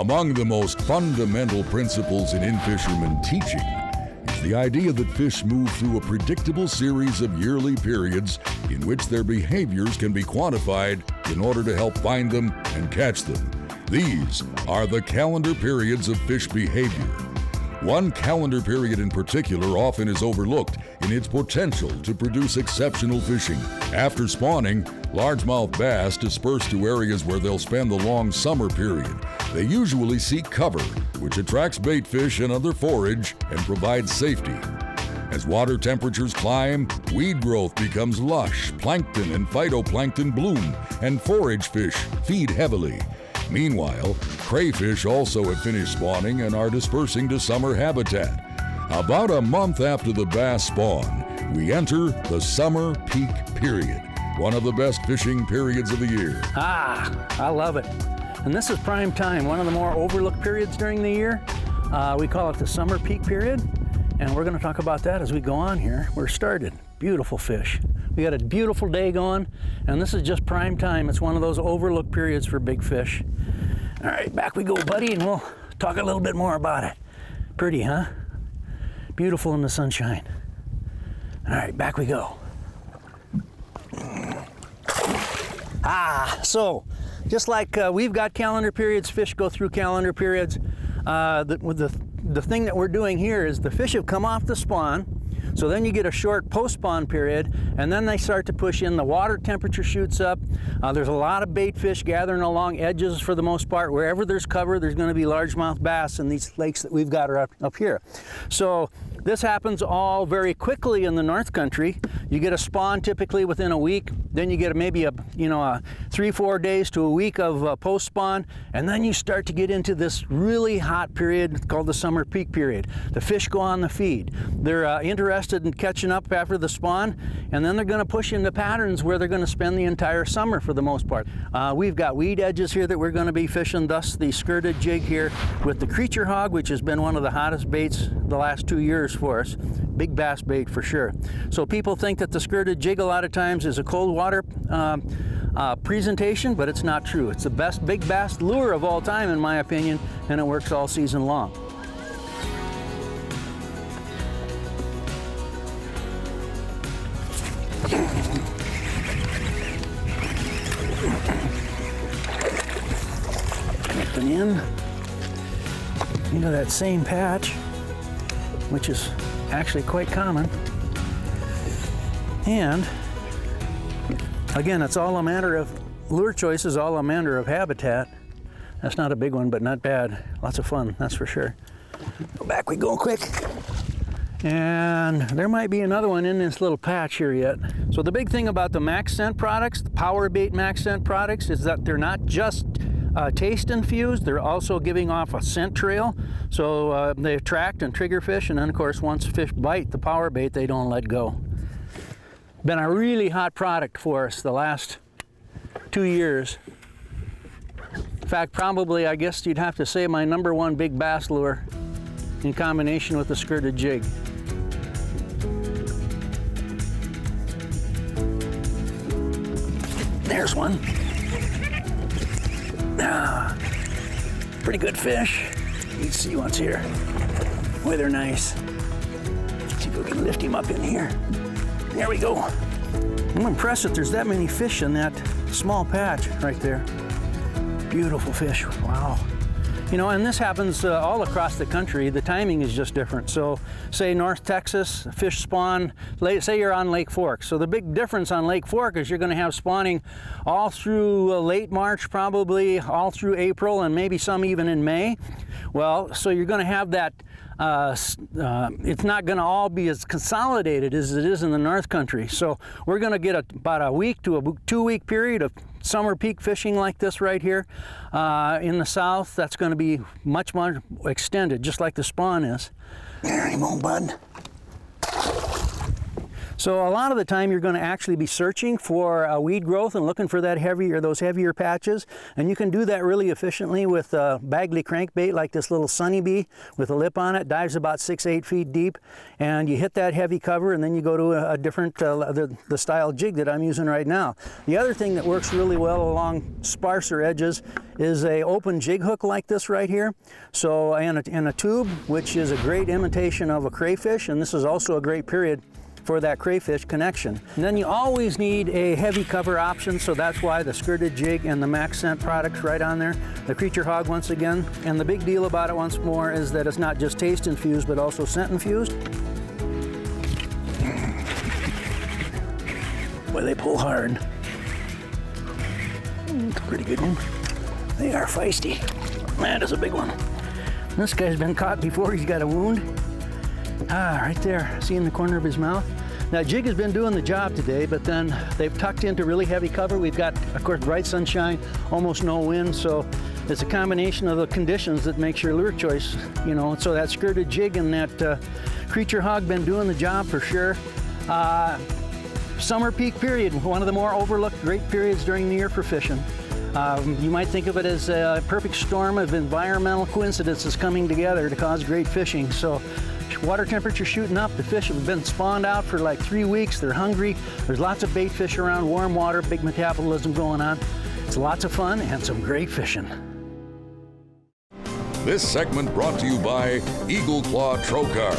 Among the most fundamental principles in In-Fisherman teaching is the idea that fish move through a predictable series of yearly periods in which their behaviors can be quantified in order to help find them and catch them. These are the calendar periods of fish behavior. One calendar period in particular often is overlooked in its potential to produce exceptional fishing. After spawning, largemouth bass disperse to areas where they'll spend the long summer period. They usually seek cover, which attracts bait fish and other forage and provides safety. As water temperatures climb, weed growth becomes lush, plankton and phytoplankton bloom, and forage fish feed heavily. Meanwhile, crayfish also have finished spawning and are dispersing to summer habitat. About a month after the bass spawn, we enter the summer peak period, one of the best fishing periods of the year. I love it. And this is prime time, one of the more overlooked periods during the year. We call it the summer peak period, and we're going to talk about that as we go on here. We're started. Beautiful fish. We got a beautiful day going, and this is just prime time. It's one of those overlooked periods for big fish. All right, back we go, buddy, and we'll talk a little bit more about it. Pretty, huh? Beautiful in the sunshine. All right, back we go. So just like we've got calendar periods, fish go through calendar periods. The thing that we're doing here is the fish have come off the spawn, so then you get a short post-spawn period, and then they start to push in. The water temperature shoots up. There's a lot of bait fish gathering along edges for the most part. Wherever there's cover, there's going to be largemouth bass in these lakes that we've got are up here. So this happens all very quickly in the North Country. You get a spawn typically within a week, then you get maybe a 3-4 days to a week of post-spawn, and then you start to get into this really hot period called the summer peak period. The fish go on the feed. They're interested in catching up after the spawn, and then they're going to push into patterns where they're going to spend the entire summer for the most part. We've got weed edges here that we're going to be fishing, thus the skirted jig here with the creature hog, which has been one of the hottest baits the last 2 years for us. Big bass bait for sure. So people think that the skirted jig a lot of times is a cold water presentation, but it's not true. It's the best big bass lure of all time in my opinion, and it works all season long. Connecting in into that same patch, which is actually quite common. And again, it's all a matter of lure choices, all a matter of habitat. That's not a big one, but not bad. Lots of fun, that's for sure. Back we go quick. And there might be another one in this little patch here yet. So the big thing about the max scent products, the power bait max scent products, is that they're not just taste infused, they're also giving off a scent trail. So they attract and trigger fish, and then of course once fish bite the power bait, they don't let go. Been a really hot product for us the last 2 years. In fact, probably I guess you'd have to say my #1 big bass lure in combination with the skirted jig. There's one. Pretty good fish. Let's see what's here. Boy, they're nice. See if we can lift him up in here. There we go. I'm impressed that there's that many fish in that small patch right there. Beautiful fish, wow. You know, and this happens all across the country. The timing is just different. So say North Texas, fish spawn, say you're on Lake Fork. So the big difference on Lake Fork is you're going to have spawning all through late March, probably all through April, and maybe some even in May. Well, so you're going to have that, it's not going to all be as consolidated as it is in the North Country. So we're going to get about a week to a 2-week period of summer peak fishing like this right here. In the south, that's going to be much more extended, just like the spawn is. There you go, bud. So a lot of the time you're going to actually be searching for weed growth and looking for that those heavier patches, and you can do that really efficiently with a Bagley crankbait like this little Sunny Bee with a lip on it. Dives about 6-8 feet deep, and you hit that heavy cover, and then you go to a different the style jig that I'm using right now. The other thing that works really well along sparser edges is a open jig hook like this right here. So in a tube, which is a great imitation of a crayfish, and this is also a great period for that crayfish connection. And then you always need a heavy cover option, so that's why the skirted jig and the Max Scent products right on there. The Creature Hog once again, and the big deal about it once more is that it's not just taste infused but also scent infused. Boy, they pull hard. It's a pretty good one. They are feisty. That is a big one. This guy's been caught before. He's got a wound. Right there, see in the corner of his mouth. That jig has been doing the job today, but then they've tucked into really heavy cover. We've got, of course, bright sunshine, almost no wind, so it's a combination of the conditions that makes your lure choice, you know. So that skirted jig and that Creature Hog been doing the job for sure. Summer peak period, one of the more overlooked great periods during the year for fishing. You might think of it as a perfect storm of environmental coincidences coming together to cause great fishing. So water temperature shooting up, the fish have been spawned out for like 3 weeks, they're hungry, there's lots of bait fish around, warm water, big metabolism going on. It's lots of fun and some great fishing. This segment brought to you by Eagle Claw Trocar.